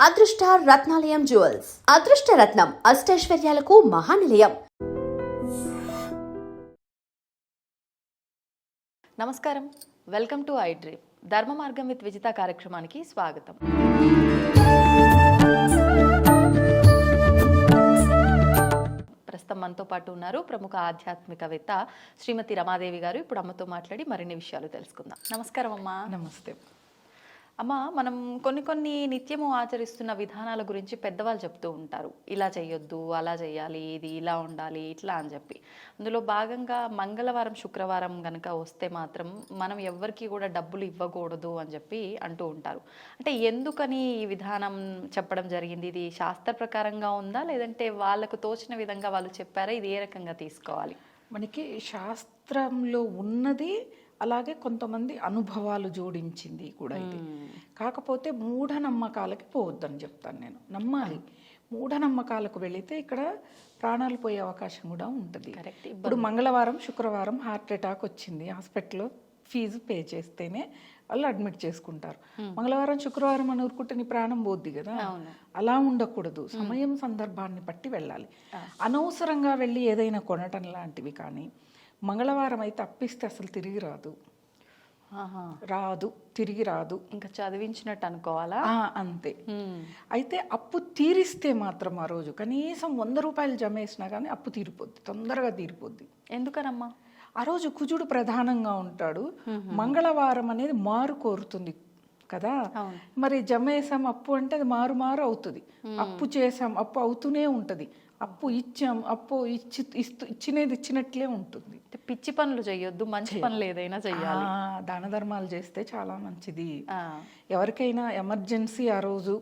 అదృష్ట రత్నాలయం జ్యువెల్స్ అదృష్ట రత్నం అష్టైశ్వర్యాలకు మహానిలయం. నమస్కారం, వెల్కమ్ టు ఐ డ్రీమ్. ధర్మ మార్గం విత్ విజిత కార్యక్రమానికి స్వాగతం. ప్రస్తుతం మనతో పాటు ఉన్నారు ప్రముఖ ఆధ్యాత్మికవేత్త శ్రీమతి రమాదేవి గారు. ఇప్పుడు అమ్మతో మాట్లాడి మరిన్ని విషయాలు తెలుసుకుందాం. నమస్కారం అమ్మా. నమస్తే అమ్మ, మనం కొన్ని నిత్యము ఆచరిస్తున్న విధానాల గురించి పెద్దవాళ్ళు చెప్తూ ఉంటారు. ఇలా చేయొద్దు, అలా చేయాలి, ఇది ఇలా ఉండాలి, ఇట్లా అని చెప్పి. అందులో భాగంగా మంగళవారం శుక్రవారం కనుక వస్తే మాత్రం మనం ఎవ్వరికి కూడా డబ్బులు ఇవ్వకూడదు అని చెప్పి అంటూ ఉంటారు. అంటే ఎందుకని ఈ విధానం చెప్పడం జరిగింది? ఇది శాస్త్ర ప్రకారంగా ఉందా, లేదంటే వాళ్ళకు తోచిన విధంగా వాళ్ళు చెప్పారా? ఇది ఏ రకంగా తీసుకోవాలి? మనకి శాస్త్రంలో ఉన్నది, అలాగే కొంతమంది అనుభవాలు జోడించింది కూడా ఇది. కాకపోతే మూఢనమ్మకాలకి పోవద్దని చెప్తాను నేను. నమ్మాలి. మూఢనమ్మకాలకు వెళితే ఇక్కడ ప్రాణాలు పోయే అవకాశం కూడా ఉంటుంది. ఇప్పుడు మంగళవారం శుక్రవారం హార్ట్ అటాక్ వచ్చింది, హాస్పిటల్లో ఫీజు పే చేస్తేనే వాళ్ళు అడ్మిట్ చేసుకుంటారు. మంగళవారం శుక్రవారం అని ఊరుకుంటే నీ ప్రాణం పోద్ది కదా. అలా ఉండకూడదు. సమయం సందర్భాన్ని బట్టి వెళ్ళాలి. అనవసరంగా వెళ్ళి ఏదైనా కొనటం లాంటివి కానీ, మంగళవారం అయితే అప్పిస్తే అసలు తిరిగి రాదు, తిరిగి రాదు. ఇంకా చదివించినట్టు అనుకోవాలా? అంతే. అయితే అప్పు తీరిస్తే మాత్రం ఆ రోజు కనీసం 100 రూపాయలు జమ వేసినా కానీ అప్పు తీరిపోద్ది, తొందరగా తీరిపోద్ది. ఎందుకనమ్మా? ఆ రోజు కుజుడు ప్రధానంగా ఉంటాడు. మంగళవారం అనేది మారు కోరుతుంది కదా. మరి జమ వేసాం అప్పు అంటే అది మారు మారు అవుతుంది. అప్పు చేసాం, అప్పు అవుతూనే ఉంటుంది. అప్పు ఇచ్చాం, అప్పు ఇచ్చినది ఇచ్చినట్లే ఉంటుంది. పిచ్చి పనులు చేయొద్దు, మంచి పనులు ఏదైనా చెయ్యాలి. దాన ధర్మాలు చేస్తే చాలా మంచిది. ఎవరికైనా ఎమర్జెన్సీ ఆ రోజు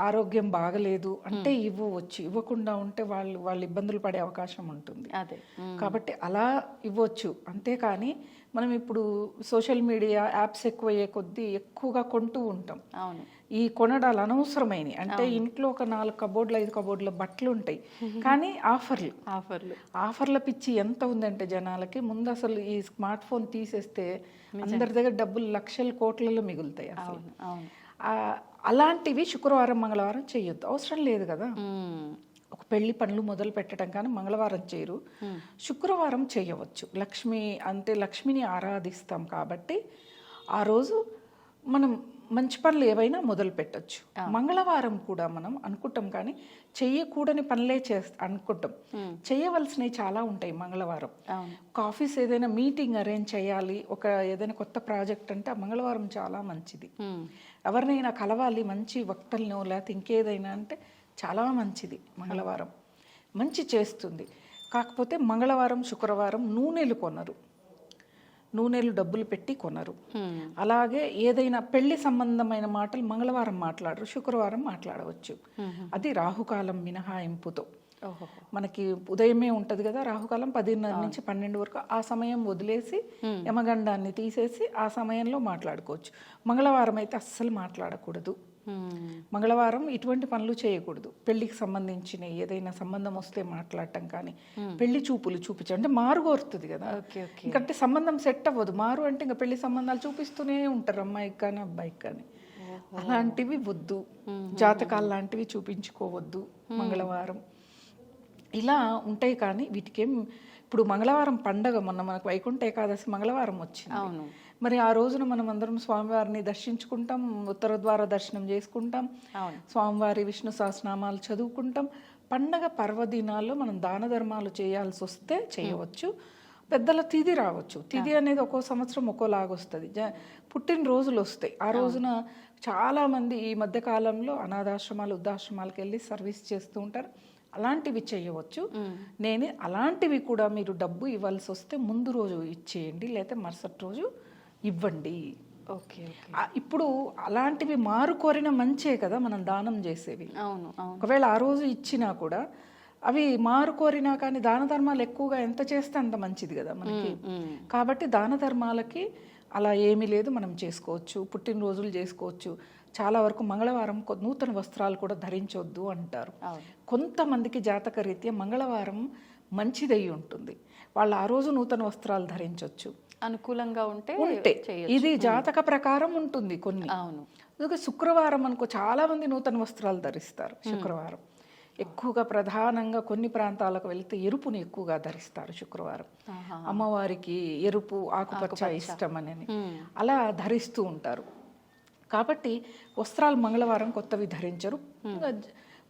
ఆరోగ్యం బాగలేదు అంటే ఇవ్వవచ్చు. ఇవ్వకుండా ఉంటే వాళ్ళు ఇబ్బందులు పడే అవకాశం ఉంటుంది. కాబట్టి అలా ఇవ్వచ్చు. అంతేకాని మనం ఇప్పుడు సోషల్ మీడియా యాప్స్ ఎక్కువయ్యే కొద్దీ ఎక్కువగా కొంటూ ఉంటాం. ఈ కొనడాలు అనవసరమైనవి. అంటే ఇంట్లో ఒక 4 కబోర్డులు 5 కబోర్డుల బట్టలు ఉంటాయి, కానీ ఆఫర్ల పిచ్చి ఎంత ఉందంటే జనాలకి. ముందు అసలు ఈ స్మార్ట్ ఫోన్ తీసేస్తే అందరి దగ్గర డబ్బులు లక్షల కోట్లలో మిగులుతాయి. అసలు అలాంటివి శుక్రవారం మంగళవారం చేయొద్దు, అవసరం లేదు కదా. ఒక పెళ్లి పనులు మొదలు పెట్టడం కానీ మంగళవారం చేయరు, శుక్రవారం చేయవచ్చు. లక్ష్మిని ఆరాధిస్తాం కాబట్టి ఆ రోజు మనం మంచి పనులు ఏవైనా మొదలు పెట్టచ్చు. మంగళవారం కూడా మనం అనుకుంటాం కానీ చెయ్యకూడని పనులే అనుకుంటాం. చేయవలసినవి చాలా ఉంటాయి మంగళవారం. ఒక ఆఫీస్ ఏదైనా మీటింగ్ అరేంజ్ చేయాలి, ఏదైనా కొత్త ప్రాజెక్ట్ అంటే ఆ మంగళవారం చాలా మంచిది. ఎవరినైనా కలవాలి, మంచి వక్తలనో లేకపోతే ఇంకేదైనా అంటే చాలా మంచిది. మంగళవారం మంచి చేస్తుంది. కాకపోతే మంగళవారం శుక్రవారం నూనెలు కొనరు, నూనెలు డబ్బులు పెట్టి కొనరు. అలాగే ఏదైనా పెళ్లి సంబంధమైన మాటలు మంగళవారం మాట్లాడరు, శుక్రవారం మాట్లాడవచ్చు. అది రాహుకాలం మినహాయింపుతో. మనకి ఉదయమే ఉంటుంది కదా రాహుకాలం, 10:30 నుంచి 12 వరకు. ఆ సమయం వదిలేసి యమగండాన్ని తీసేసి ఆ సమయంలో మాట్లాడుకోవచ్చు. మంగళవారం అయితే అస్సలు మాట్లాడకూడదు. మంగళవారం ఇటువంటి పనులు చేయకూడదు. పెళ్లికి సంబంధించిన ఏదైనా సంబంధం వస్తే మాట్లాడటం కానీ, పెళ్లి చూపులు చూపించడం అంటే మారు కోరుతుంది కదా. ఇంకంటే సంబంధం సెట్ అవ్వదు. మారు అంటే ఇంకా పెళ్లి సంబంధాలు చూపిస్తూనే ఉంటారు, అమ్మాయికి కానీ అబ్బాయికి కానీ. అలాంటివి వద్దు. జాతకాలు లాంటివి చూపించుకోవద్దు మంగళవారం. ఇలా ఉంటాయి. కానీ వీటికేం ఇప్పుడు మంగళవారం పండగ, మనకు వైకుంఠ ఏకాదశి మంగళవారం వచ్చింది. మరి ఆ రోజున మనం అందరం స్వామివారిని దర్శించుకుంటాం, ఉత్తర ద్వార దర్శనం చేసుకుంటాం, స్వామివారి విష్ణు సహస్రనామాలు చదువుకుంటాం. పండగ పర్వదినాల్లో మనం దాన ధర్మాలు చేయాల్సి వస్తే చేయవచ్చు. పెద్దల తిథి రావచ్చు. తిథి అనేది ఒక్కో సంవత్సరం ఒక్కోలాగొస్తుంది. పుట్టినరోజులు వస్తాయి. ఆ రోజున చాలామంది ఈ మధ్యకాలంలో అనాథాశ్రమాలు వృద్ధాశ్రమాలకు వెళ్ళి సర్వీస్ చేస్తూ ఉంటారు. అలాంటివి చేయవచ్చు. అలాంటివి కూడా మీరు డబ్బు ఇవ్వాల్సి వస్తే ముందు రోజు ఇచ్చేయండి, లేకపోతే మరుసటి రోజు ఇవ్వండి. ఇప్పుడు అలాంటివి మారు కోరిన మంచే కదా మనం దానం చేసేవి. ఒకవేళ ఆ రోజు ఇచ్చినా కూడా అవి మారు కోరినా కానీ దాన ధర్మాలు ఎక్కువగా ఎంత చేస్తే అంత మంచిది కదా మనకి. కాబట్టి దాన ధర్మాలకి అలా ఏమీ లేదు, మనం చేసుకోవచ్చు. పుట్టినరోజులు చేసుకోవచ్చు. చాలా వరకు మంగళవారం నూతన వస్త్రాలు కూడా ధరించొద్దు అంటారు. కొంతమందికి జాతక రీత్యా మంగళవారం మంచిదై ఉంటుంది, వాళ్ళు ఆ రోజు నూతన వస్త్రాలు ధరించవచ్చు. అనుకూలంగా ఉంటే ఇది జాతక ప్రకారం ఉంటుంది. కొన్ని అందుకే శుక్రవారం అనుకో చాలామంది నూతన వస్త్రాలు ధరిస్తారు శుక్రవారం. ఎక్కువగా ప్రధానంగా కొన్ని ప్రాంతాలకు వెళ్తే ఎరుపుని ఎక్కువగా ధరిస్తారు శుక్రవారం. అమ్మవారికి ఎరుపు ఆకుపచ్చ ఇష్టం అని అలా ధరిస్తూ ఉంటారు. కాబట్టి వస్త్రాలు మంగళవారం కొత్తవి ధరించరు.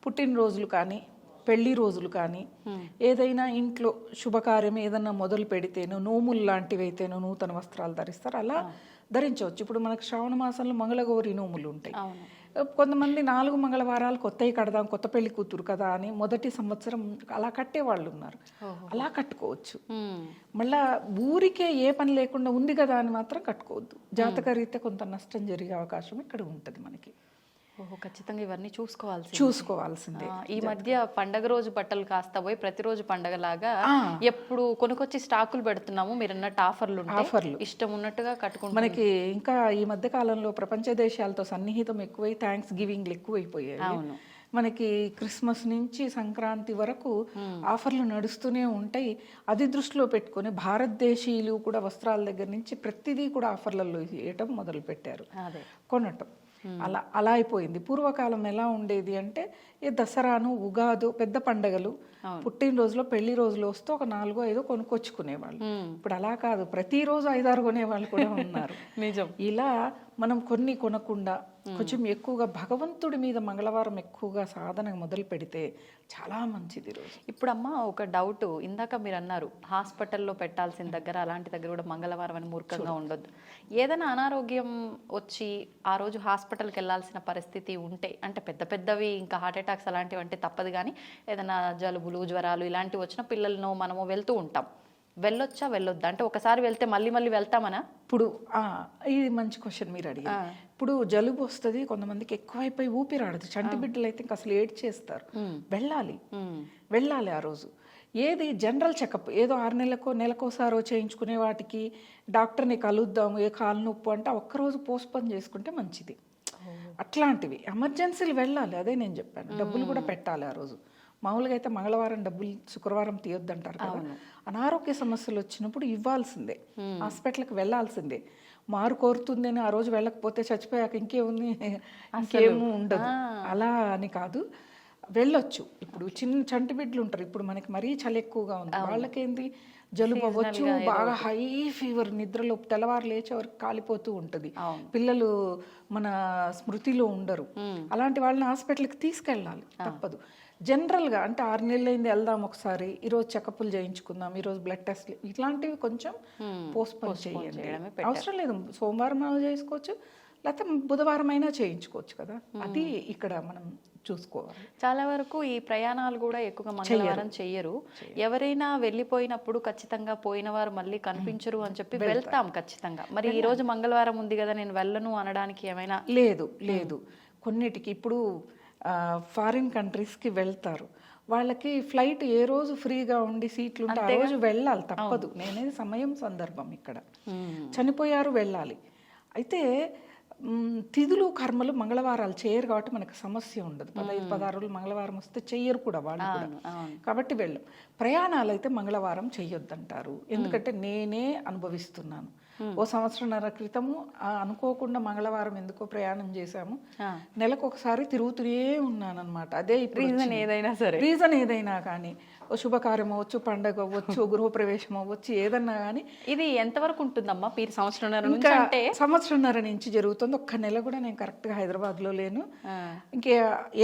పుట్టినరోజులు కానీ పెళ్లి రోజులు కానీ ఏదైనా ఇంట్లో శుభకార్యం ఏదన్నా మొదలు పెడితేనో నోములు లాంటివి అయితేనో నూతన వస్త్రాలు ధరిస్తారు. అలా ధరించవచ్చు. ఇప్పుడు మనకు శ్రావణ మాసంలో మంగళగౌరి నోములు ఉంటాయి. కొంతమంది 4 మంగళవారాలు కొత్తవి కడదాం, కొత్త పెళ్లి కూతురు కదా అని మొదటి సంవత్సరం అలా కట్టే వాళ్ళు ఉన్నారు. అలా కట్టుకోవచ్చు. మళ్ళా ఊరికే ఏ పని లేకుండా ఉంది కదా అని మాత్రం కట్టుకోవద్దు. జాతక రీత్యా కొంత నష్టం జరిగే అవకాశం ఇక్కడ ఉంటుంది మనకి. ఓహో, ఖచ్చితంగా ఇవన్నీ చూసుకోవాల్సిందే. ఈ మధ్య పండగ రోజు బట్టలు కాస్త పోయి ప్రతిరోజు పండగలాగా ఎప్పుడు కొనుకొచ్చి స్టాకులు పెడుతున్నాము. మీరు అన్నట్టు ఆఫర్లు ఇష్టం ఉన్నట్టుగా కట్టుకుంటాం. మనకి ఇంకా ఈ మధ్య కాలంలో ప్రపంచ దేశాలతో సన్నిహితం ఎక్కువై థ్యాంక్స్ గివింగ్లు ఎక్కువైపోయాయి. మనకి క్రిస్మస్ నుంచి సంక్రాంతి వరకు ఆఫర్లు నడుస్తూనే ఉంటాయి. అది దృష్టిలో పెట్టుకొని భారతదేశీయులు కూడా వస్త్రాల దగ్గర నుంచి ప్రతిదీ కూడా ఆఫర్లలో వేయటం మొదలు పెట్టారు, కొనటం. అలా అయిపోయింది. పూర్వకాలం ఎలా ఉండేది అంటే ఈ దసరాను ఉగాదు పెద్ద పండగలు పుట్టినరోజులో పెళ్లి రోజులు వస్తే ఒక 4-5 కొనుక్కొచ్చుకునేవాళ్ళు. ఇప్పుడు అలా కాదు, ప్రతిరోజు 5-6 కొనేవాళ్ళు కూడా ఉన్నారు. నిజం. ఇలా మనం కొన్ని కొనకుండా కొంచెం ఎక్కువగా భగవంతుడి మీద మంగళవారం ఎక్కువగా సాధన మొదలు పెడితే చాలా మంచిది రోజు. ఇప్పుడు అమ్మ ఒక డౌట్, ఇందాక మీరు అన్నారు హాస్పిటల్లో పెట్టాల్సిన దగ్గర అలాంటి దగ్గర కూడా మంగళవారం అని మూర్ఖంగా ఉండొద్దు. ఏదైనా అనారోగ్యం వచ్చి ఆ రోజు హాస్పిటల్కి వెళ్ళాల్సిన పరిస్థితి ఉంటే, అంటే పెద్ద పెద్దవి ఇంకా హార్ట్ అటాక్స్ అలాంటివి అంటే తప్పదు, కానీ ఏదైనా జలుబులు జ్వరాలు ఇలాంటివి వచ్చిన పిల్లలను మనము వెళ్తూ ఉంటాం. వెళ్ళొచ్చా వెళ్ళొద్దా? అంటే ఒకసారి వెళ్తే మళ్ళీ వెళ్తామనా? ఇప్పుడు ఇది మంచి క్వశ్చన్ మీరు అడిగారు. ఇప్పుడు జలుబు వస్తుంది, కొంతమందికి ఎక్కువైపోయి ఊపిరాడదు. చంటి బిడ్డలు అయితే ఇంకా అసలు ఏడ్చేస్తారు. వెళ్ళాలి ఆ రోజు. ఏది జనరల్ చెకప్ ఏదో 6 నెలలకో నెలకోసారో చేయించుకునే వాటికి డాక్టర్ని కలుద్దాము, ఏ కాలు నొప్పు అంటే ఒక్కరోజు పోస్ట్పోన్ చేసుకుంటే మంచిది. అట్లాంటివి ఎమర్జెన్సీలు వెళ్ళాలి. అదే నేను చెప్పాను, డబ్బులు కూడా పెట్టాలి ఆ రోజు. మామూలుగా అయితే మంగళవారం డబ్బులు శుక్రవారం తీయొద్దంటారు కదా. అనారోగ్య సమస్యలు వచ్చినప్పుడు ఇవ్వాల్సిందే, హాస్పిటల్కి వెళ్ళాల్సిందే. మారు కోరుతుంది అని ఆ రోజు వెళ్ళకపోతే చచ్చిపోయాక ఇంకేముంది, ఇంకేమీ ఉండదు. అలా అని కాదు, వెళ్ళొచ్చు. ఇప్పుడు చంటి బిడ్డలు ఉంటారు, ఇప్పుడు మనకి మరీ చలి ఎక్కువగా ఉంది, వాళ్ళకేంది జలుబు అవ్వచ్చు, బాగా హై ఫీవర్, నిద్రలో తెల్లవారు లేచే వరకు కాలిపోతూ ఉంటుంది. పిల్లలు మన స్మృతిలో ఉండరు. అలాంటి వాళ్ళని హాస్పిటల్కి తీసుకెళ్ళాలి, తప్పదు. జనరల్గా అంటే 6 నెలలైంది వెళ్దాం ఒకసారి, ఈరోజు చెకప్లు చేయించుకుందాం, ఈరోజు బ్లడ్ టెస్ట్, ఇట్లాంటివి కొంచెం పోస్ట్పోన్ చేయండి. అవసరం లేదు, సోమవారం చేసుకోవచ్చు, లేకపోతే బుధవారం అయినా చేయించుకోవచ్చు కదా. అది ఇక్కడ మనం చూసుకోవాలి. చాలా వరకు ఈ ప్రయాణాలు కూడా ఎక్కువగా మంగళవారం చెయ్యరు. ఎవరైనా వెళ్ళిపోయినప్పుడు ఖచ్చితంగా పోయిన వారు మళ్ళీ కనిపించరు అని చెప్పి వెళ్తాం ఖచ్చితంగా. మరి ఈ రోజు మంగళవారం ఉంది కదా నేను వెళ్ళను అనడానికి ఏమైనా? లేదు. కొన్నిటికి ఇప్పుడు ఫారిన్ కంట్రీస్కి వెళ్తారు, వాళ్ళకి ఫ్లైట్ ఏ రోజు ఫ్రీగా ఉండి సీట్లు ఉంటే ఆ రోజు వెళ్ళాలి, తప్పదు. నేనేది సమయం సందర్భం ఇక్కడ చనిపోయారు వెళ్ళాలి. అయితే తిథులు కర్మలు మంగళవారాలు చేయరు కాబట్టి మనకు సమస్య ఉండదు. 15-16 రోజులు మంగళవారం వస్తే చెయ్యరు కూడా వాళ్ళు కూడా, కాబట్టి వెళ్ళం. ప్రయాణాలు అయితే మంగళవారం చెయ్యొద్దంటారు. ఎందుకంటే నేనే అనుభవిస్తున్నాను. ఓ సంవత్సరంన్నర క్రితము అనుకోకుండా మంగళవారం ఎందుకో ప్రయాణం చేశాము, నెలకు ఒకసారి తిరుగుతూనే ఉన్నాను అనమాట. అదే రీజన్ ఏదైనా కానీ, శుభకార్యం అవ్వచ్చు, పండగ అవ్వచ్చు, గృహప్రవేశం అవ్వచ్చు, ఏదన్నా కానీ. ఇది ఎంతవరకు ఉంటుందమ్మా? సంవత్సరంన్నర నుంచి జరుగుతుంది. ఒక్క నెల కూడా నేను కరెక్ట్గా హైదరాబాద్లో లేను. ఇంకే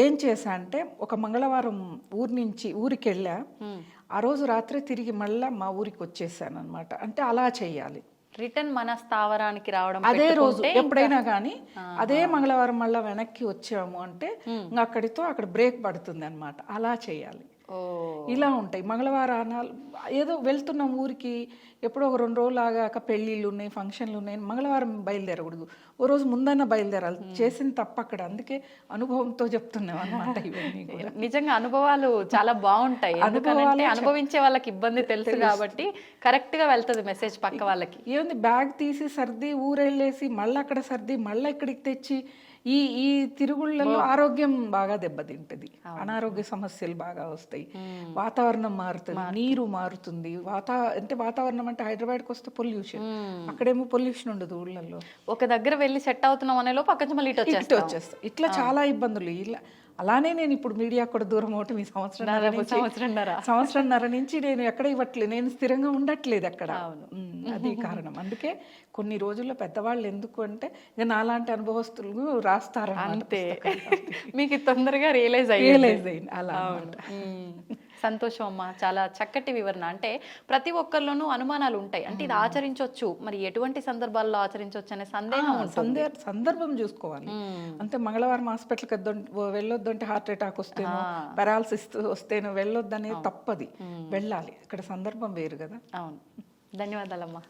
ఏం చేశా అంటే, ఒక మంగళవారం ఊరికి వెళ్ళా, ఆ రోజు రాత్రి తిరిగి మళ్ళా మా ఊరికి వచ్చేసాను అనమాట. అంటే అలా చెయ్యాలి. రిటర్న్ మన స్థావరానికి రావడం అదే రోజు ఎప్పుడైనా కానీ, అదే మంగళవారం మళ్ళీ వెనక్కి వచ్చాము అంటే అక్కడితో అక్కడ బ్రేక్ పడుతుంది అనమాట. అలా చేయాలి. ఇలా ఉంటాయి మంగళవారాలు. ఏదో వెళ్తున్నాం ఊరికి, ఎప్పుడో ఒక 2 రోజులు ఆగాక పెళ్ళిళ్ళు ఉన్నాయి, ఫంక్షన్లు ఉన్నాయి, మంగళవారం బయలుదేరకూడదు, ఓ రోజు ముందన్న బయలుదేరాలి. చేసిన తప్ప అక్కడ. అందుకే అనుభవంతో చెప్తున్నాం అనమాట. ఇవన్నీ నిజంగా అనుభవాలు చాలా బాగుంటాయి. అనుభవించే వాళ్ళకి ఇబ్బంది తెలుసు కాబట్టి కరెక్ట్ గా వెళ్తుంది మెసేజ్ పక్క వాళ్ళకి. ఏముంది, బ్యాగ్ తీసి సర్ది ఊరెళ్ళేసి మళ్ళీ అక్కడ సర్ది మళ్ళీ ఇక్కడికి తెచ్చి ఈ తిరుగుళ్ళలో ఆరోగ్యం బాగా దెబ్బతింటది, అనారోగ్య సమస్యలు బాగా వస్తాయి, వాతావరణం మారుతుంది, నీరు మారుతుంది. అంటే వాతావరణం అంటే హైదరాబాద్కి వస్తే పొల్యూషన్, అక్కడేమో పొల్యూషన్ ఉండదు ఊళ్ళల్లో. ఒక దగ్గర వెళ్ళి సెట్ అవుతున్నాం అనే లోపు పక్క నుంచి మళ్ళీ ఇటు వచ్చేస్తాం. ఇట్లా చాలా ఇబ్బందులు. ఇలా అలానే నేను ఇప్పుడు మీడియా కూడా దూరం అవటం ఈ సంవత్సరంన్నర నుంచి నేను ఎక్కడ ఇవ్వట్లేదు, నేను స్థిరంగా ఉండట్లేదు అక్కడ. అది కారణం. అందుకే కొన్ని రోజుల్లో పెద్దవాళ్ళు ఎందుకు అంటే ఇక నాలాంటి అనుభవస్తులు రాస్తారు అంతే, మీకు తొందరగా రియలైజ్ అయింది అలా. సంతోషం అమ్మా, చాలా చక్కటి వివరణ. అంటే ప్రతి ఒక్కరిలోనూ అనుమానాలు ఉంటాయి, అంటే ఇది ఆచరించవచ్చు, మరి ఎటువంటి సందర్భాల్లో ఆచరించవచ్చు అనే సందర్భం చూసుకోవాలి. అంతే మంగళవారం హాస్పిటల్కి వెళ్ళొద్దు అంటే హార్ట్ అటాక్ వస్తేనో పెరాలసిస్ వస్తేనో వెళ్ళొద్దు అనేది తప్పది, వెళ్ళాలి. ఇక్కడ సందర్భం వేరు కదా. అవును. ధన్యవాదాలమ్మా.